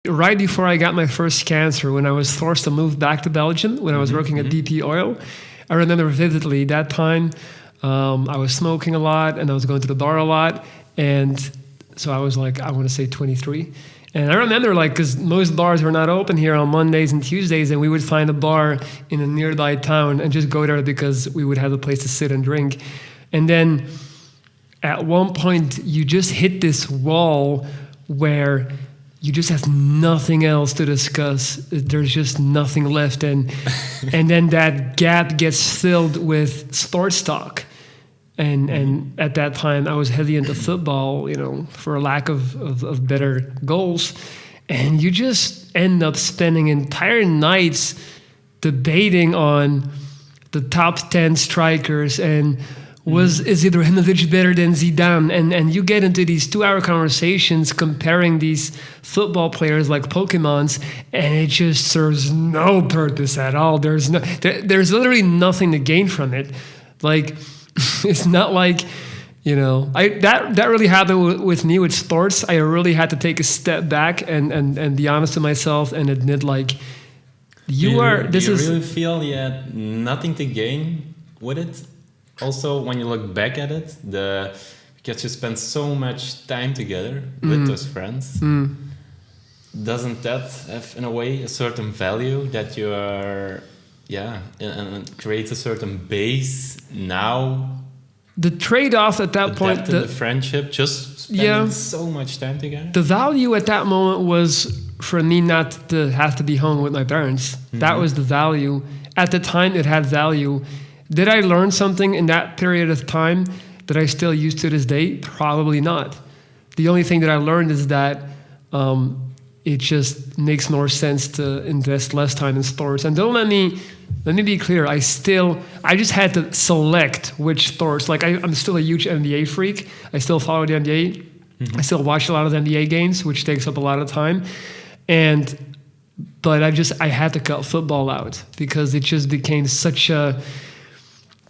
right before I got my first cancer, when I was forced to move back to Belgium, when I was working at DP Oil, I remember vividly that time. I was smoking a lot and I was going to the bar a lot. And so I was like, I want to say 23. And I remember, like, because most bars were not open here on Mondays and Tuesdays, and we would find a bar in a nearby town and just go there because we would have a place to sit and drink. And then at one point, you just hit this wall where you just have nothing else to discuss. There's just nothing left. And then that gap gets filled with sports talk. And at that time, I was heavy into football, for a lack of better goals. And you just end up spending entire nights debating on the top 10 strikers and is Ibrahimovic better than Zidane? And you get into these 2-hour conversations comparing these football players like Pokemons, and it just serves no purpose at all. There's literally nothing to gain from it. Like, it's not like, that really happened with me with sports. I really had to take a step back and be honest with myself and admit, like, do you really feel you had nothing to gain with it? Also, when you look back at it, because you spend so much time together with those friends, doesn't that have, in a way, a certain value that you are, and creates a certain base now? The trade-off at that point, the friendship, just spending so much time together. The value at that moment was for me not to have to be home with my parents. That was the value. At the time, it had value. Did I learn something in that period of time that I still use to this day? Probably not. The only thing that I learned is that it just makes more sense to invest less time in sports. And don't let me be clear. I just had to select which sports. Like, I'm still a huge NBA freak. I still follow the NBA. I still watch a lot of NBA games, which takes up a lot of time. But I had to cut football out because it just became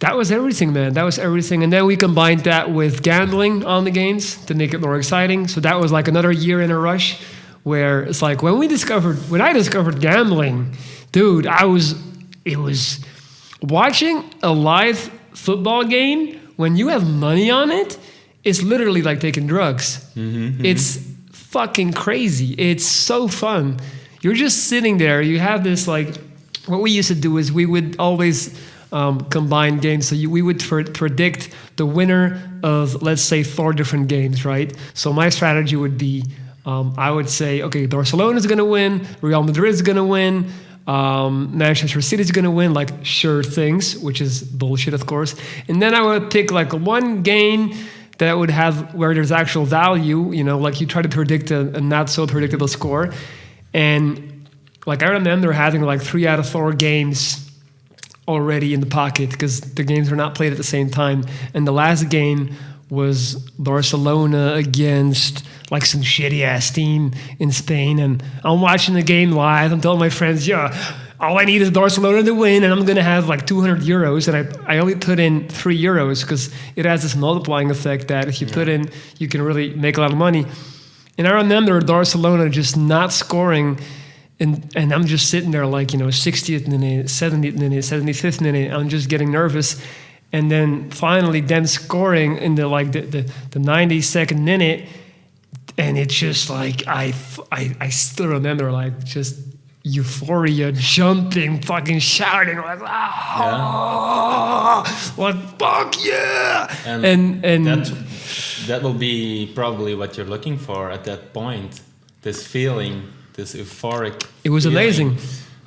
that was everything, man. That was everything. And then we combined that with gambling on the games to make it more exciting. So that was like another year in a rush where it's like when I discovered gambling, dude, it was watching a live football game when you have money on it. It's literally like taking drugs. It's fucking crazy. It's so fun. You're just sitting there. You have this, like, what we used to do is we would always combine games. So we would predict the winner of, let's say, 4 different games, right? So my strategy would be, I would say, okay, Barcelona is going to win, Real Madrid is going to win, Manchester City is going to win, like, sure things, which is bullshit, of course. And then I would pick, like, one game that would have where there's actual value, like you try to predict a not so predictable score. And, like, I remember having, like, 3 out of 4 games already in the pocket because the games were not played at the same time. And the last game was Barcelona against, like, some shitty ass team in Spain. And I'm watching the game live. I'm telling my friends, all I need is Barcelona to win, and I'm going to have like 200 euros. And I only put in 3 euros because it has this multiplying effect that if you put in, you can really make a lot of money. And I remember Barcelona just not scoring. And I'm just sitting there, like, 60th minute, 70th minute, 75th minute. I'm just getting nervous. And then finally them scoring in the 92nd minute. And it's just like, I still remember, like, just euphoria, jumping, fucking shouting, like, fuck yeah. And that will be probably what you're looking for at that point. This feeling, this euphoric. It was feeling. Amazing.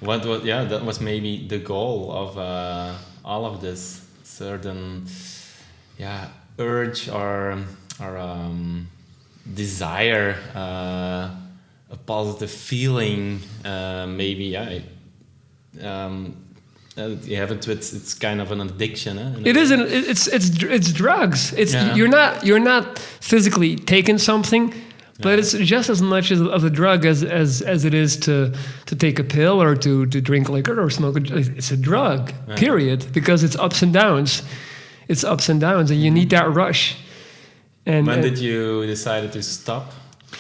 That was maybe the goal of all of this certain, urge or desire, a positive feeling. Maybe you have it. It's kind of an addiction. It isn't. It's drugs. You're not physically taking something. But it's just as much of a drug as it is to take a pill or to drink liquor or smoke. It's a drug, period, because it's ups and downs. And you need that rush. And when did you decide to stop?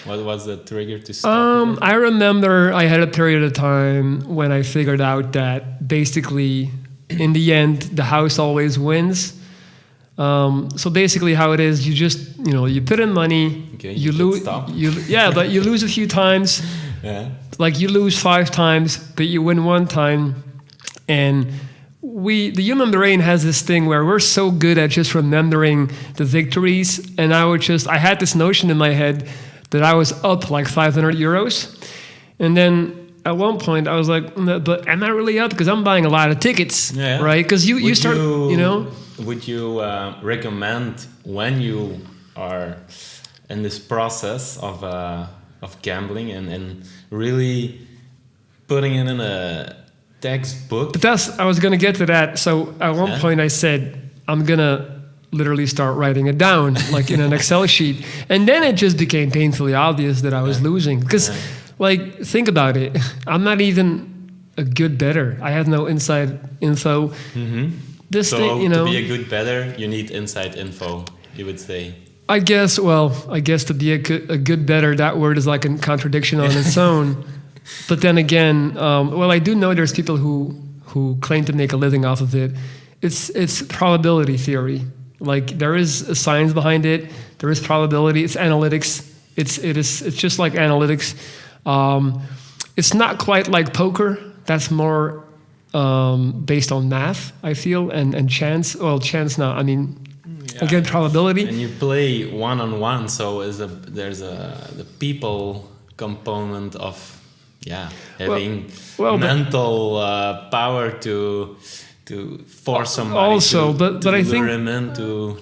What was the trigger to stop? With it? I remember I had a period of time when I figured out that basically, in the end, the house always wins. So basically, how it is, you just you put in money, Okay, you could lose, stop. but you lose a few times. Yeah. Like you lose 5 times, but you win 1 time, and the human brain has this thing where we're so good at just remembering the victories, and I had this notion in my head that I was up like 500 euros, and then at one point I was like, "No, but am I really up? Because I'm buying a lot of tickets, Yeah. right? Because you Would start, Would you recommend when you are in this process of gambling and really putting it in a textbook? But I was gonna get to that. So at one Yeah. point I said, I'm gonna literally start writing it down, like in an Excel sheet. And then it just became painfully obvious that I was losing. Because, like, think about it. I'm not even a good bettor. I have no inside info. This So thing, to be a good bettor, you need inside info, you would say. I guess to be a good bettor, that word is like a contradiction on its own. But then again, I do know there's people who claim to make a living off of it. It's probability theory. Like there is a science behind it. There is probability. It's analytics. It's just like analytics. It's not quite like poker. That's more based on math, I feel, and chance. Well, chance not. I mean, again, probability. And you play one-on-one, so there's the people component of having mental power to force somebody also, to but I lure think him in to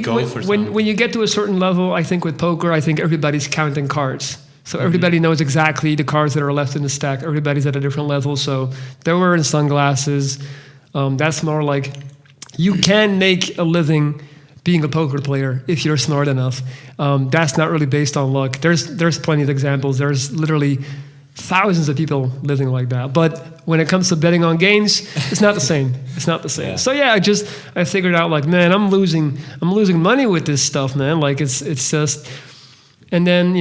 go for when something. you get to a certain level, I think with poker, I think everybody's counting cards. So everybody knows exactly the cards that are left in the stack. Everybody's at a different level. So they're wearing sunglasses. That's more like you can make a living being a poker player if you're smart enough. That's not really based on luck. There's plenty of examples. There's literally thousands of people living like that. But when it comes to betting on games, it's not the same. It's not the same. Yeah. So yeah, I figured out like, man, I'm losing money with this stuff, man. Like it's just. And then,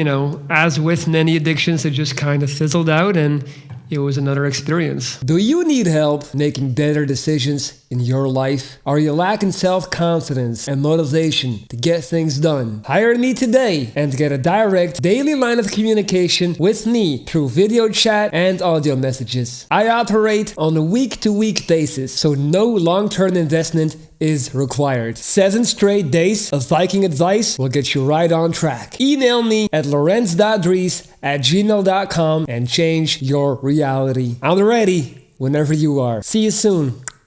as with many addictions, it just kind of fizzled out and it was another experience. Do you need help making better decisions in your life? Are you lacking self-confidence and motivation to get things done? Hire me today and get a direct daily line of communication with me through video chat and audio messages. I operate on a week-to-week basis, so no long-term investment is required. 7 straight days of Viking advice will get you right on track. Email me at lorenz.dries@gmail.com and change your reality. I'm ready whenever you are. See you soon.